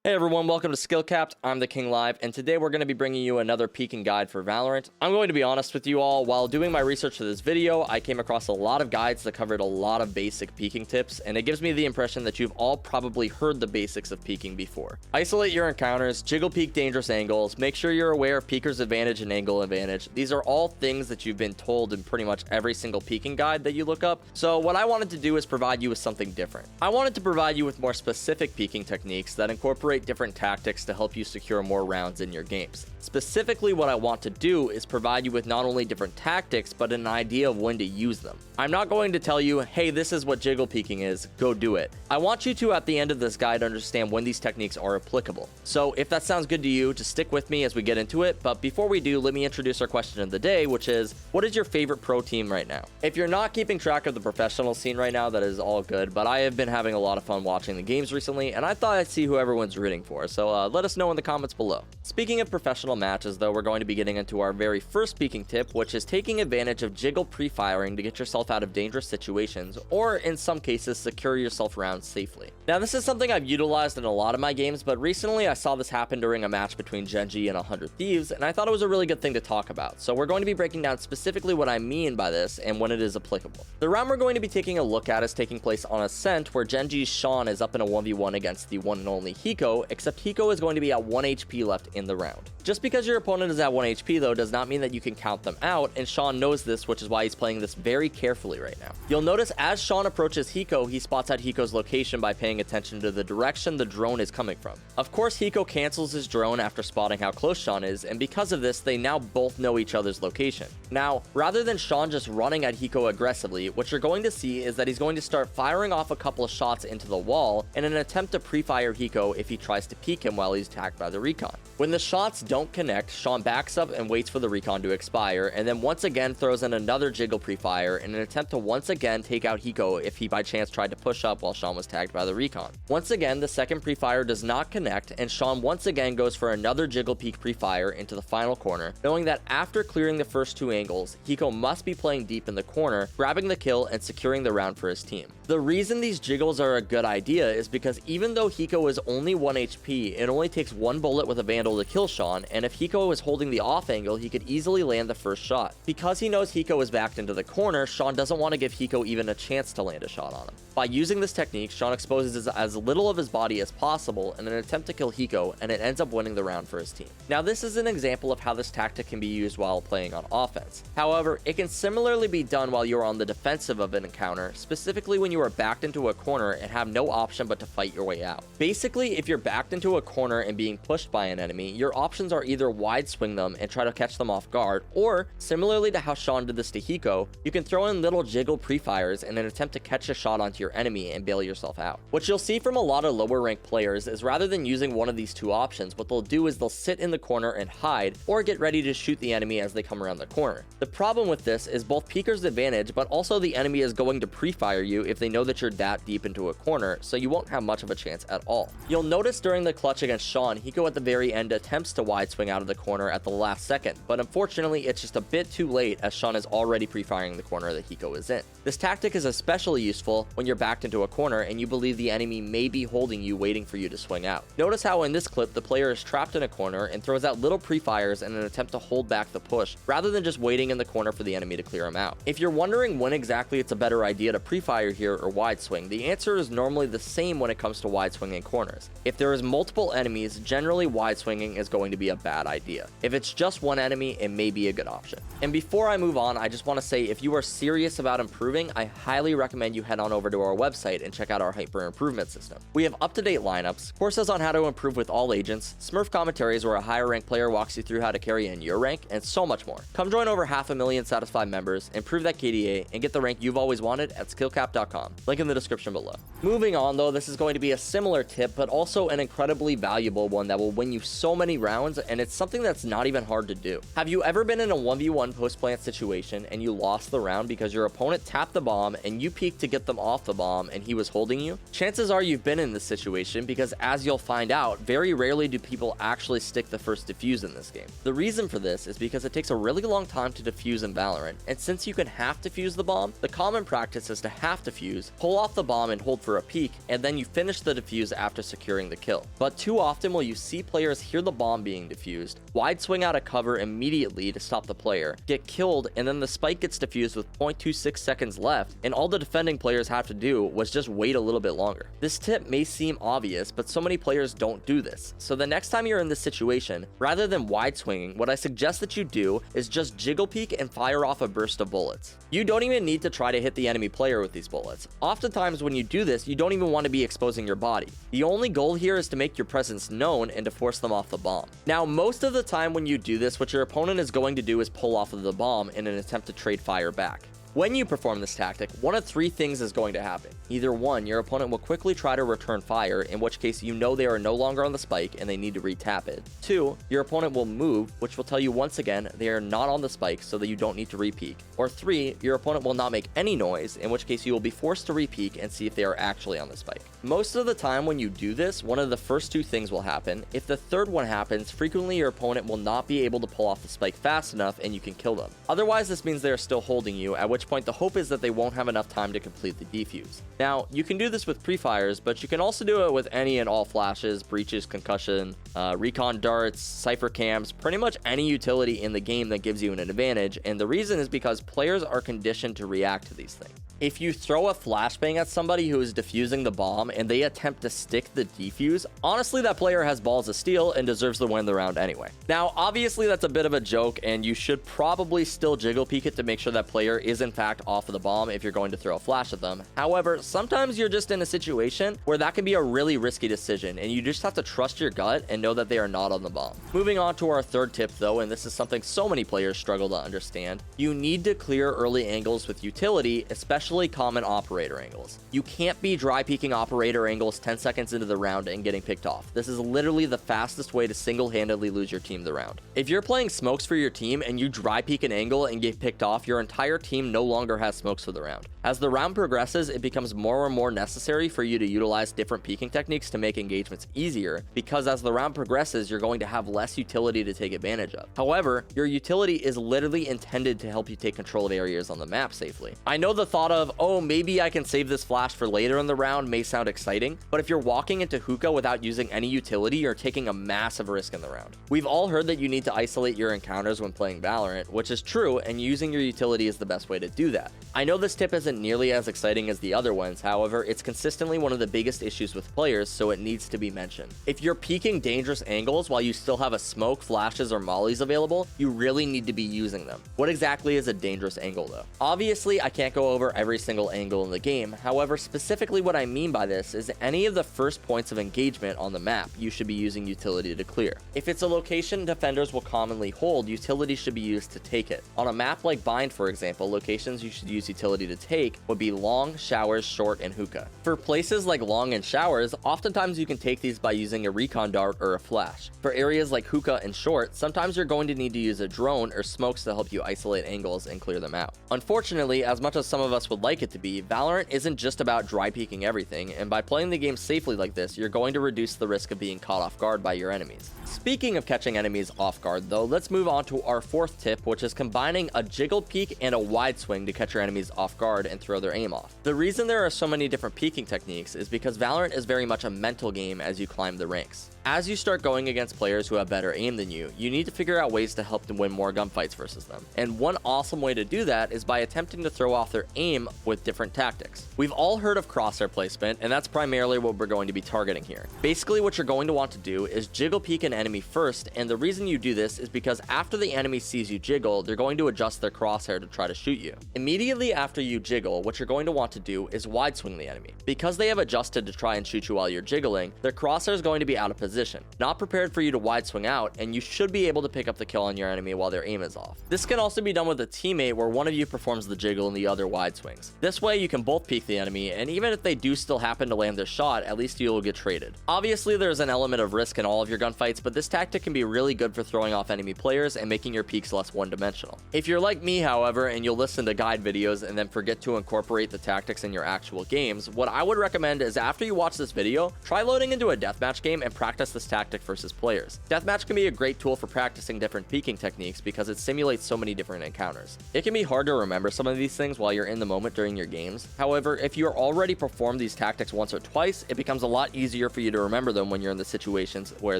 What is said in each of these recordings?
Hey everyone, welcome to Skillcapped. I'm the King Live, and today we're going to be bringing you another peeking guide for Valorant. I'm going to be honest with you all, while doing my research for this video, I came across a lot of guides that covered a lot of basic peeking tips, and it gives me the impression that you've all probably heard the basics of peeking before. Isolate your encounters, jiggle peek dangerous angles, make sure you're aware of peeker's advantage and angle advantage. These are all things that you've been told in pretty much every single peeking guide that you look up, so what I wanted to do is provide you with something different. I wanted to provide you with more specific peeking techniques that incorporate different tactics to help you secure more rounds in your games. Specifically, what I want to do is provide you with not only different tactics, but an idea of when to use them. I'm not going to tell you, hey, this is what jiggle peeking is, go do it. I want you to, at the end of this guide, understand when these techniques are applicable. So if that sounds good to you, just stick with me as we get into it. But before we do, let me introduce our question of the day, which is, what is your favorite pro team right now? If you're not keeping track of the professional scene right now, that is all good, but I have been having a lot of fun watching the games recently, and I thought I'd see who everyone's rooting for. So let us know in the comments below. Speaking of professional matches, though, we're going to be getting into our very first peeking tip, which is taking advantage of jiggle pre-firing to get yourself out of dangerous situations, or in some cases, secure yourself rounds safely. Now, this is something I've utilized in a lot of my games, but recently I saw this happen during a match between Gen G and 100 Thieves, and I thought it was a really good thing to talk about. So we're going to be breaking down specifically what I mean by this and when it is applicable. The round we're going to be taking a look at is taking place on Ascent, where Gen G's Sean is up in a 1v1 against the one and only Hiko, except Hiko is going to be at 1 HP left in the round. Just because your opponent is at 1 HP though does not mean that you can count them out, and Sean knows this, which is why he's playing this very carefully right now. You'll notice as Sean approaches Hiko, he spots out Hiko's location by paying attention to the direction the drone is coming from. Of course, Hiko cancels his drone after spotting how close Sean is, and because of this, they now both know each other's location. Now, rather than Sean just running at Hiko aggressively, what you're going to see is that he's going to start firing off a couple of shots into the wall in an attempt to pre-fire Hiko if he tries to peek him while he's attacked by the recon. When the shots don't connect, Sean backs up and waits for the recon to expire, and then once again throws in another jiggle pre-fire in an attempt to once again take out Hiko if he by chance tried to push up while Sean was tagged by the recon. Once again, the second pre-fire does not connect, and Sean once again goes for another jiggle peek pre-fire into the final corner, knowing that after clearing the first two angles, Hiko must be playing deep in the corner, grabbing the kill and securing the round for his team. The reason these jiggles are a good idea is because even though Hiko is only 1 HP, it only takes one bullet with a Vandal to kill Sean, and if Hiko is holding the off angle, he could easily land the first shot. Because he knows Hiko is backed into the corner, Sean doesn't want to give Hiko even a chance to land a shot on him. By using this technique, Sean exposes as little of his body as possible in an attempt to kill Hiko, and it ends up winning the round for his team. Now, this is an example of how this tactic can be used while playing on offense. However, it can similarly be done while you're on the defensive of an encounter, specifically when you are backed into a corner and have no option but to fight your way out. Basically, if you're backed into a corner and being pushed by an enemy, your options are either wide swing them and try to catch them off guard, or similarly to how Sean did this to Hiko, you can throw in little jiggle pre-fires in an attempt to catch a shot onto your enemy and bail yourself out. What you'll see from a lot of lower ranked players is rather than using one of these two options, what they'll do is they'll sit in the corner and hide, or get ready to shoot the enemy as they come around the corner. The problem with this is both peeker's advantage, but also the enemy is going to pre-fire you if they know that you're that deep into a corner, so you won't have much of a chance at all. You'll notice during the clutch against Sean, Hiko at the very end attempts to wide swing out of the corner at the last second, but unfortunately it's just a bit too late as Sean is already pre-firing the corner that Hiko is in. This tactic is especially useful when you're backed into a corner and you believe the enemy may be holding you waiting for you to swing out. Notice how in this clip the player is trapped in a corner and throws out little pre-fires in an attempt to hold back the push rather than just waiting in the corner for the enemy to clear him out. If you're wondering when exactly it's a better idea to pre-fire here or wide swing, the answer is normally the same when it comes to wide swinging corners. If there is multiple enemies, generally wide swinging is going to be a bad idea. If it's just one enemy, it may be a good option. And before I move on, I just want to say if you are serious about improving, I highly recommend you head on over to our website and check out our hyper improvement system. We have up-to-date lineups, courses on how to improve with all agents, Smurf commentaries where a higher ranked player walks you through how to carry in your rank, and so much more. Come join over 500,000 satisfied members, improve that KDA, and get the rank you've always wanted at skillcap.com. Link in the description below. Moving on though, this is going to be a similar tip, but also an incredibly valuable one that will win you so many rounds, and it's something that's not even hard to do. Have you ever been in a 1v1 post-plant situation and you lost the round because your opponent tapped the bomb and you peeked to get them off the bomb and he was holding you? Chances are you've been in this situation because, as you'll find out, very rarely do people actually stick the first defuse in this game. The reason for this is because it takes a really long time to defuse in Valorant, and since you can half defuse the bomb, the common practice is to half defuse, pull off the bomb and hold for a peek, and then you finish the defuse after securing the kill. But too often will you see players hear the bomb being defused, wide swing out of cover immediately to stop the player, get killed, and then the spike gets defused with 0.26 seconds left, and all the defending players have to do was just wait a little bit longer. This tip may seem obvious, but so many players don't do this. So the next time you're in this situation, rather than wide swinging, what I suggest that you do is just jiggle peek and fire off a burst of bullets. You don't even need to try to hit the enemy player with these bullets. Oftentimes when you do this, you don't even want to be exposing your body. The only goal here is to make your presence known and to force them off the bomb. Now, most of the time when you do this, what your opponent is going to do is pull off of the bomb in an attempt to trade fire back. When you perform this tactic, one of three things is going to happen. Either one, your opponent will quickly try to return fire, in which case you know they are no longer on the spike and they need to re-tap it. Two, your opponent will move, which will tell you once again they are not on the spike so that you don't need to re-peek. Or three, your opponent will not make any noise, in which case you will be forced to re-peek and see if they are actually on the spike. Most of the time when you do this, one of the first two things will happen. If the third one happens, frequently your opponent will not be able to pull off the spike fast enough and you can kill them. Otherwise, this means they are still holding you, at which point the hope is that they won't have enough time to complete the defuse. Now, you can do this with pre-fires, but you can also do it with any and all flashes, breaches, concussion, recon darts, cypher cams, pretty much any utility in the game that gives you an advantage, and the reason is because players are conditioned to react to these things. If you throw a flashbang at somebody who is defusing the bomb and they attempt to stick the defuse, honestly that player has balls of steel and deserves to win the round anyway. Now obviously that's a bit of a joke and you should probably still jiggle peek it to make sure that player is in fact off of the bomb if you're going to throw a flash at them. However, sometimes you're just in a situation where that can be a really risky decision and you just have to trust your gut and know that they are not on the bomb. Moving on to our third tip though, and this is something so many players struggle to understand, you need to clear early angles with utility, especially common operator angles. You can't be dry peeking operator angles 10 seconds into the round and getting picked off. This is literally the fastest way to single-handedly lose your team the round. If you're playing smokes for your team and you dry peek an angle and get picked off, your entire team no longer has smokes for the round. As the round progresses, it becomes more and more necessary for you to utilize different peeking techniques to make engagements easier, because as the round progresses, you're going to have less utility to take advantage of. However, your utility is literally intended to help you take control of areas on the map safely. I know the thought of, oh, maybe I can save this flash for later in the round may sound exciting, but if you're walking into hookah without using any utility, you're taking a massive risk in the round. We've all heard that you need to isolate your encounters when playing Valorant, which is true, and using your utility is the best way to do that. I know this tip isn't nearly as exciting as the other ones, however, it's consistently one of the biggest issues with players, so it needs to be mentioned. If you're peeking dangerous angles while you still have a smoke, flashes, or mollies available, you really need to be using them. What exactly is a dangerous angle though? Obviously, I can't go over every single angle in the game, however, specifically what I mean by this is any of the first points of engagement on the map, you should be using utility to clear. If it's a location defenders will commonly hold, utility should be used to take it. On a map like Bind, for example, locations you should use utility to take would be long, showers, short, and hookah. For places like long and showers, oftentimes you can take these by using a recon dart or a flash. For areas like hookah and short, sometimes you're going to need to use a drone or smokes to help you isolate angles and clear them out. Unfortunately, as much as some of us would like it to be, Valorant isn't just about dry peeking everything, and by playing the game safely like this, you're going to reduce the risk of being caught off guard by your enemies. Speaking of catching enemies off guard though, let's move on to our fourth tip, which is combining a jiggle peek and a wide swing to catch your enemies off guard and throw their aim off. The reason there are so many different peeking techniques is because Valorant is very much a mental game as you climb the ranks. As you start going against players who have better aim than you need to figure out ways to help them win more gunfights versus them. And one awesome way to do that is by attempting to throw off their aim with different tactics. We've all heard of crosshair placement, and that's primarily what we're going to be targeting here. Basically, what you're going to want to do is jiggle peek an enemy first, and the reason you do this is because after the enemy sees you jiggle, they're going to adjust their crosshair to try to shoot you. Immediately after you jiggle, what you're going to want to do is wide swing the enemy. Because they have adjusted to try and shoot you while you're jiggling, their crosshair is going to be out of position, not prepared for you to wide swing out, and you should be able to pick up the kill on your enemy while their aim is off. This can also be done with a teammate where one of you performs the jiggle and the other wide swings. This way you can both peek the enemy, and even if they do still happen to land their shot, at least you will get traded. Obviously there's an element of risk in all of your gunfights, but this tactic can be really good for throwing off enemy players and making your peeks less one-dimensional. If you're like me, however, and you'll listen to guide videos and then forget to incorporate the tactics in your actual games, what I would recommend is after you watch this video, try loading into a deathmatch game and practice practice this tactic versus players. Deathmatch can be a great tool for practicing different peeking techniques because it simulates so many different encounters. It can be hard to remember some of these things while you're in the moment during your games. However, if you already performed these tactics once or twice, it becomes a lot easier for you to remember them when you're in the situations where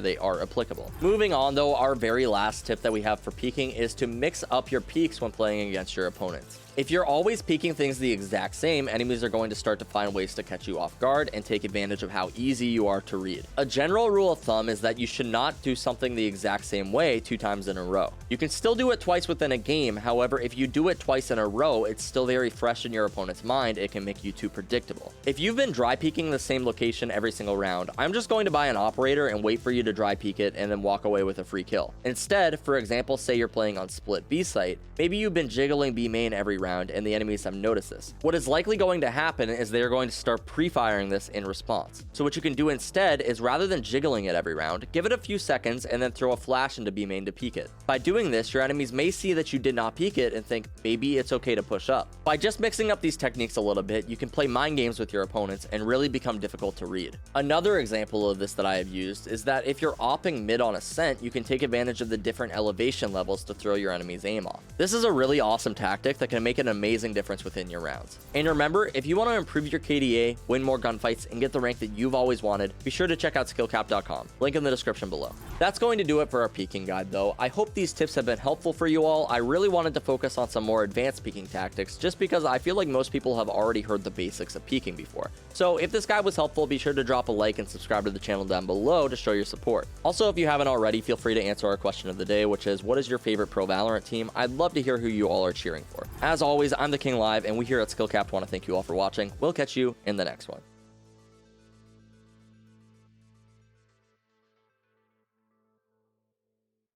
they are applicable. Moving on though, our very last tip that we have for peeking is to mix up your peeks when playing against your opponents. If you're always peeking things the exact same, enemies are going to start to find ways to catch you off guard and take advantage of how easy you are to read. A general rule of thumb is that you should not do something the exact same way 2 times in a row. You can still do it twice within a game, however, if you do it twice in a row, it's still very fresh in your opponent's mind, it can make you too predictable. If you've been dry peeking the same location every single round, I'm just going to buy an operator and wait for you to dry peek it and then walk away with a free kill. Instead, for example, say you're playing on split B site, maybe you've been jiggling B main every round and the enemies have noticed this. What is likely going to happen is they're going to start pre-firing this in response. So what you can do instead is, rather than jiggling it every round, give it a few seconds and then throw a flash into B main to peek it. By doing this, your enemies may see that you did not peek it and think maybe it's okay to push up. By just mixing up these techniques a little bit, you can play mind games with your opponents and really become difficult to read. Another example of this that I have used is that if you're opping mid on ascent, you can take advantage of the different elevation levels to throw your enemy's aim off. This is a really awesome tactic that can make an amazing difference within your rounds. And remember, if you want to improve your KDA, win more gunfights, and get the rank that you've always wanted, be sure to check out skillcap.com. Link in the description below. That's going to do it for our peeking guide though. I hope these tips have been helpful for you all. I really wanted to focus on some more advanced peeking tactics just because I feel like most people have already heard the basics of peeking before. So if this guide was helpful, be sure to drop a like and subscribe to the channel down below to show your support. Also, if you haven't already, feel free to answer our question of the day, which is, what is your favorite pro Valorant team? I'd love to hear who you all are cheering for. As always, I'm the King Live, and we here at Skillcapped want to thank you all for watching. We'll catch you in the next one.